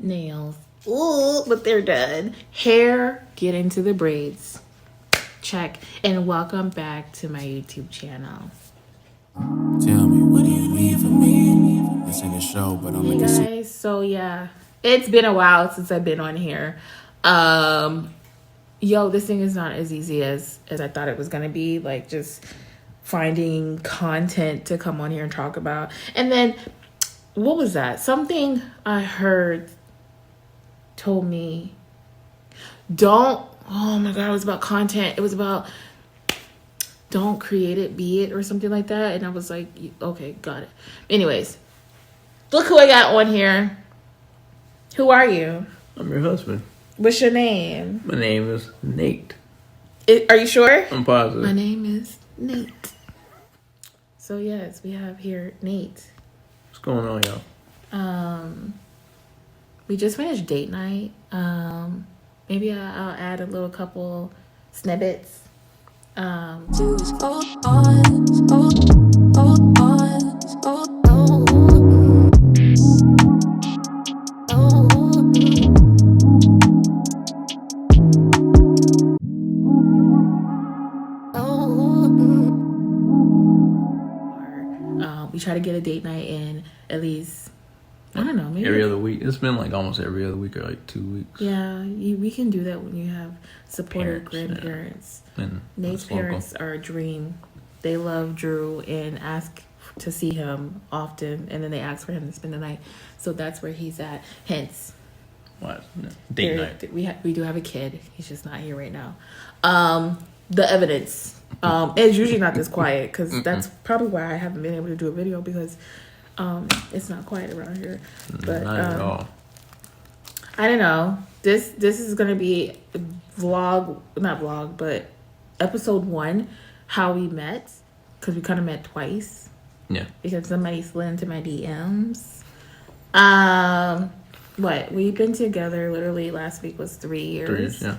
Nails. Ooh, but they're done. Hair, get into the braids. Check. And welcome back to my YouTube channel. Tell me, what do you need from me? This ain't a show, but I'm Hey guys, so yeah, it's been a while since I've been on here. This thing is not as easy as I thought it was gonna be. Like, just finding content to come on here and talk about. And then, what was that? Something I heard told me, oh my God, it was about content. It was about, don't create it, be it, or something like that. And I was like, okay, got it. Anyways, look who I got on here. Who are you? I'm your husband. What's your name? My name is Nate. Are you sure? I'm positive. My name is Nate. So yes, we have here Nate. What's going on, y'all? We just finished date night. Maybe I'll add a little couple snippets. We try to get a date night in at least, I don't know, maybe every other week. It's been like almost every other week or like 2 weeks. Yeah, we can do that when you have supportive Parents, grandparents. Yeah. And Nate's parents are a dream. They love Drew and ask to see him often, and then they ask for him to spend the night. So that's where he's at. Hence, what? Date night. We do have a kid. He's just not here right now. The evidence. It's usually not this quiet, because that's probably why I haven't been able to do a video, because it's not quiet around here. But not at all. I don't know. This is gonna be not vlog, but episode 1, how we met, because we kind of met twice. Yeah. Because somebody slid into my DMs. We've been together literally last week was 3 years. 3 years, yeah.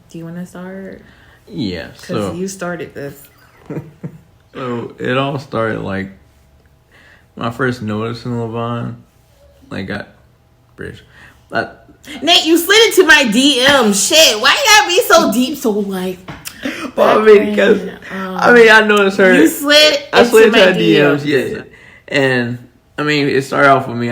Do you want to start? Yeah. Because you started this. So it all started like when I first noticed in Lavon, like British. Nate, you slid into my DM. Shit, why you gotta be so deep? So like, well, I noticed her. You slid. I slid into her DMs. Yeah, and I mean, it started off with me.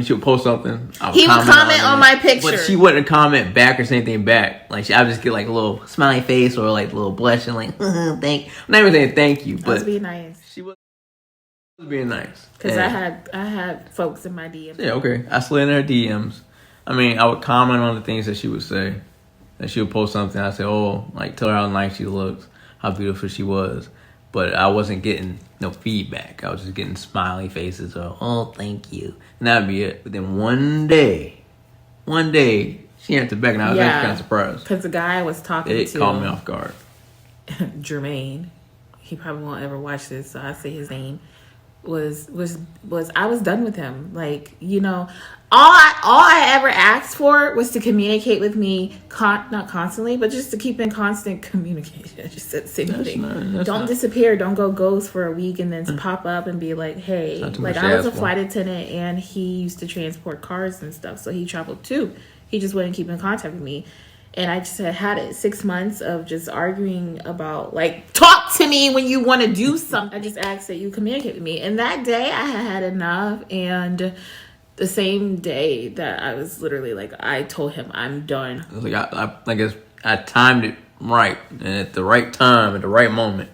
She would post something. He would comment on my picture, but she wouldn't comment back or say anything back. Like, I would just get like a little smiley face or like a little blush and like, thank. I'm not even saying thank you, but being nice. She was being nice because I had folks in my DMs. Yeah, okay. I slid in her DMs. I mean, I would comment on the things that she would say. That she would post something. I say, tell her how nice she looks, how beautiful she was. But I wasn't getting no feedback. I was just getting smiley faces or, thank you. And that'd be it. But then one day, she answered back and I was actually kind of surprised. Because the guy I was talking to. It caught me off guard. Jermaine, he probably won't ever watch this, so I say his name, was I was done with him. Like, all I ever asked for was to communicate with me, not constantly, but just to keep in constant communication. I just said the same thing. Don't disappear. Don't go ghost for a week and then pop up and be like, hey. Like, I was a flight attendant and he used to transport cars and stuff, so he traveled too. He just wouldn't keep in contact with me. And I just had it 6 months of just arguing about, like, talk to me when you want to do something. I just asked that you communicate with me. And that day I had enough, and the same day that I was literally like, I told him I'm done. Like I guess I timed it right, and at the right time, at the right moment,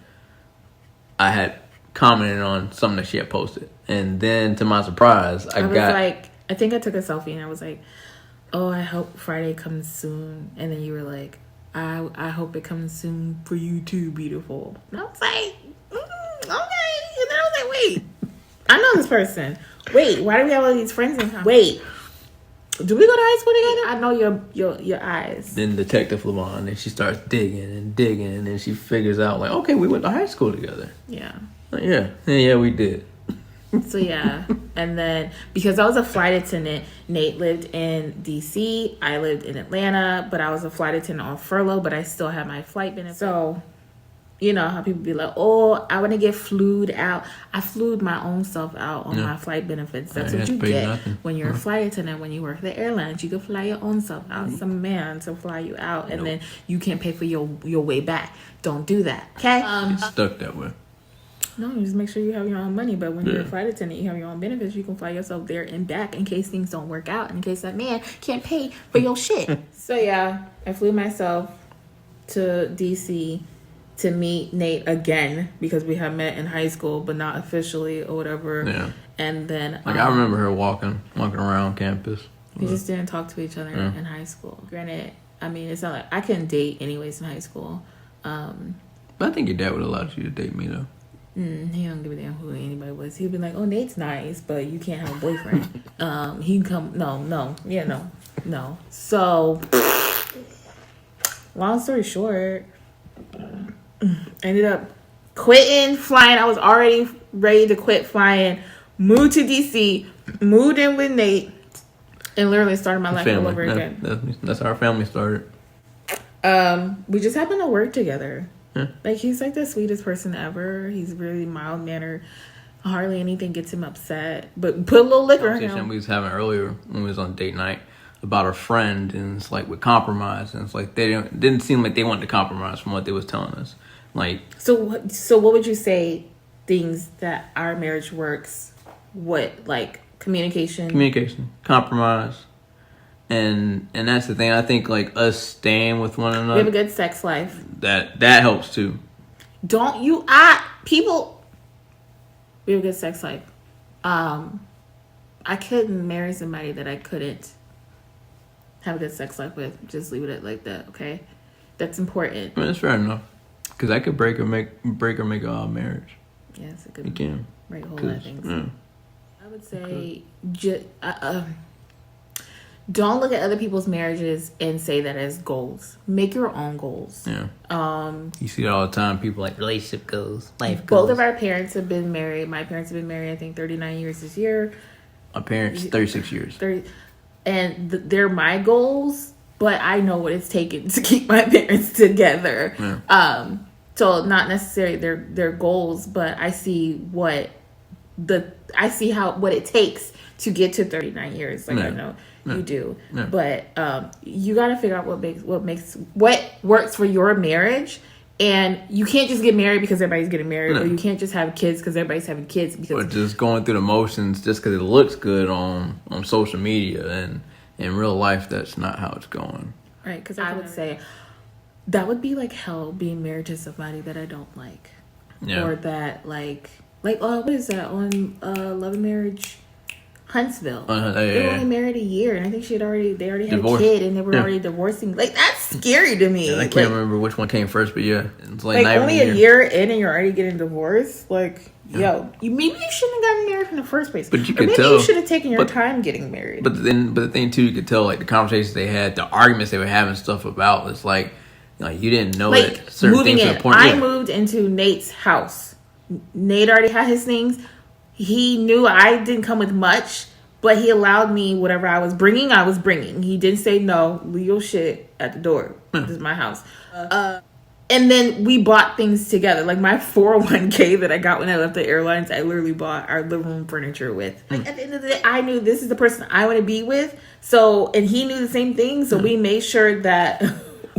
I had commented on something that she had posted, and then to my surprise, I think I took a selfie, and I was like, I hope Friday comes soon. And then you were like, I hope it comes soon for you too, beautiful. And I was like, okay. And then I was like, wait, I know this person. Wait, why do we have all these friends in common? Wait, do we go to high school together? I know your eyes. Then Detective Lavon, and she starts digging, and then she figures out, like, okay, we went to high school together. Yeah. Like, yeah, we did. So yeah, and then because I was a flight attendant, Nate lived in DC, I lived in Atlanta, but I was a flight attendant on furlough, but I still had my flight benefit. So you know how people be like, oh, I want to get flued out. I flued my own self out on my flight benefits. That's what you get when you're a flight attendant. When you work for the airlines, you can fly your own self out. Some man to fly you out, and then you can't pay for your way back. Don't do that, okay? It's stuck that way. No, you just make sure you have your own money. But when you're a flight attendant, you have your own benefits. You can fly yourself there and back in case things don't work out, in case that man can't pay for your shit. So yeah, I flew myself to DC to meet Nate again because we had met in high school, but not officially or whatever. Yeah. And then I remember her walking around campus. We just didn't talk to each other in high school. Granted, I mean, it's not like I couldn't date anyways in high school. But I think your dad would allow you to date me though. He don't give a damn who anybody was. He'd be like, "Oh, Nate's nice, but you can't have a boyfriend." He can come. No. So, long story short, ended up quitting flying. I was already ready to quit flying. Moved to DC. Moved in with Nate, and literally started my life all over again. That's how our family started. We just happened to work together. Like, he's like the sweetest person ever. He's really mild mannered. Hardly anything gets him upset. But put a little liquor in him. We was having earlier when we was on date night about a friend, and it's like with compromise, and it's like they didn't seem like they wanted to compromise from what they was telling us. Like, so what would you say things that our marriage works? What, like communication, compromise. And that's the thing. I think like us staying with one another. We have a good sex life. That helps too. Don't you? People. We have a good sex life. I couldn't marry somebody that I couldn't have a good sex life with. Just leave it like that, okay? That's important. I mean, that's fair enough. Because I could break or make a marriage. Yeah, it's a good. You can. Right, whole lot of things. Yeah. I would say don't look at other people's marriages and say that as goals. Make your own goals. Yeah. You see it all the time. People like relationship goals, life goals. Both of our parents have been married. My parents have been married, I think, 39 years this year. My parents, 36 years. 30, and they're my goals, but I know what it's taken to keep my parents together. Yeah. So not necessarily their goals, but I see what it takes to get to 39 years. Like, I know you do, but you got to figure out what works for your marriage, and you can't just get married because everybody's getting married, or you can't just have kids because everybody's having kids. Because or just going through the motions just because it looks good on social media, and in real life that's not how it's going. Right? Because I would say that would be like hell, being married to somebody that I don't like, or that like what is that on Love and Marriage? Huntsville. They were only married a year, and I think they already had a kid, and they were already divorcing. Like, that's scary to me. I can't remember which one came first, but yeah, it's like only a year in, and you're already getting divorced. Like, yo, maybe you shouldn't have gotten married in the first place. But you could maybe tell. You should have taken your time getting married. But the thing too, you could tell like the conversations they had, the arguments they were having, stuff about. It's like you didn't know that certain moving things in. to the point. I moved into Nate's house. Nate already had his things. He knew I didn't come with much, but he allowed me whatever I was bringing. He didn't say no. Leave your shit at the door. This is my house. And then we bought things together. Like my 401k that I got when I left the airlines, I literally bought our living room furniture with. Like, at the end of the day, I knew this is the person I want to be with. So, and he knew the same thing. So we made sure that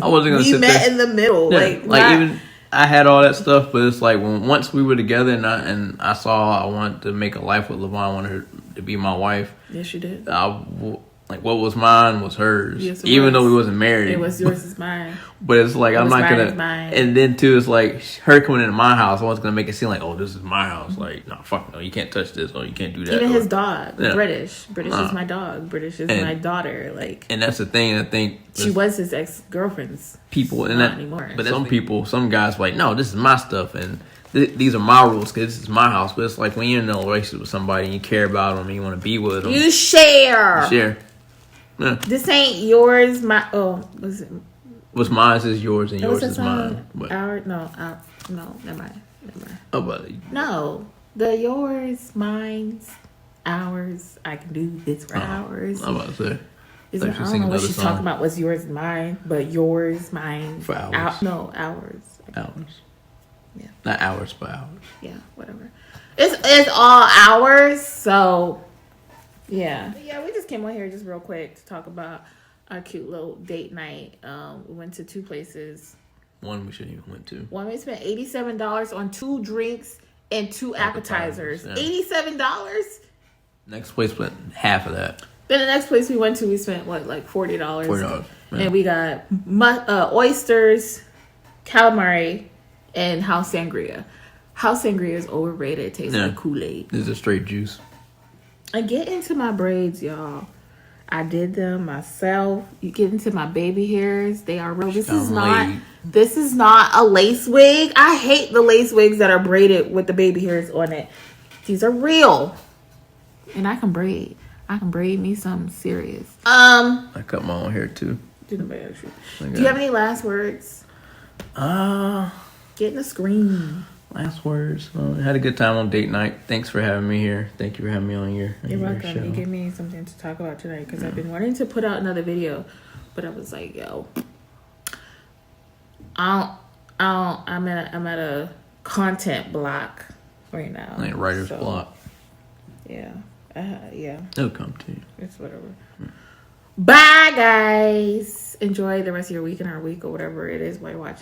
I wasn't gonna we met in the middle. Yeah, even I had all that stuff, but it's like once we were together and I saw I wanted to make a life with Lavon, I wanted her to be my wife. Yes, you did. What was mine was hers, yes, even though we wasn't married. It was yours is mine. But it's like I'm not gonna. Mine. And then too, it's like her coming into my house. I wasn't gonna make it seem like, oh, this is my house. Like, no, fuck no, you can't touch this, or you can't do that. Even his dog, British is my dog. British is my daughter. Like, and that's the thing. I think she was his ex-girlfriend's. People and not that anymore. But some guys like, no, this is my stuff, and these are my rules because this is my house. But it's like when you're in a relationship with somebody and you care about them and you want to be with them, you share. Yeah. This ain't yours. Was it? What's mine is yours and yours is mine. No, never mind. Oh, but no, the yours, mine's, ours. I can do this for hours. I'm about to say. I don't know what she's talking about. What's yours and mine, but yours, mine, for hours. ours. Hours. Yeah. Not hours, but hours. Yeah, whatever. It's all hours, so yeah. Yeah, we just came on here just real quick to talk about our cute little date night. We went to 2 places. One we shouldn't even went to. One we spent $87 on 2 drinks and 2 appetizers. Yeah. $87? Next place went half of that. Then the next place we went to, we spent what, like $40. $40. Yeah. And we got oysters, calamari, and house sangria. House sangria is overrated. It tastes like Kool-Aid. This is a straight juice. I get into my braids, y'all. I did them myself. You get into my baby hairs. They are real. This is not a lace wig. I hate the lace wigs that are braided with the baby hairs on it. These are real. And I can braid. I can braid me something serious. I cut my own hair too. Do you have any last words? Get in the screen. Last words. I had a good time on date night. Thanks for having me here. Thank you for having me on your You're welcome. show. You gave me something to talk about tonight because I've been wanting to put out another video, but I was like, yo, I'm at a content block right now. Like writer's block. Yeah. Yeah. It'll come to you. It's whatever. Bye, guys. Enjoy the rest of your weekend or week or whatever it is while you're watching.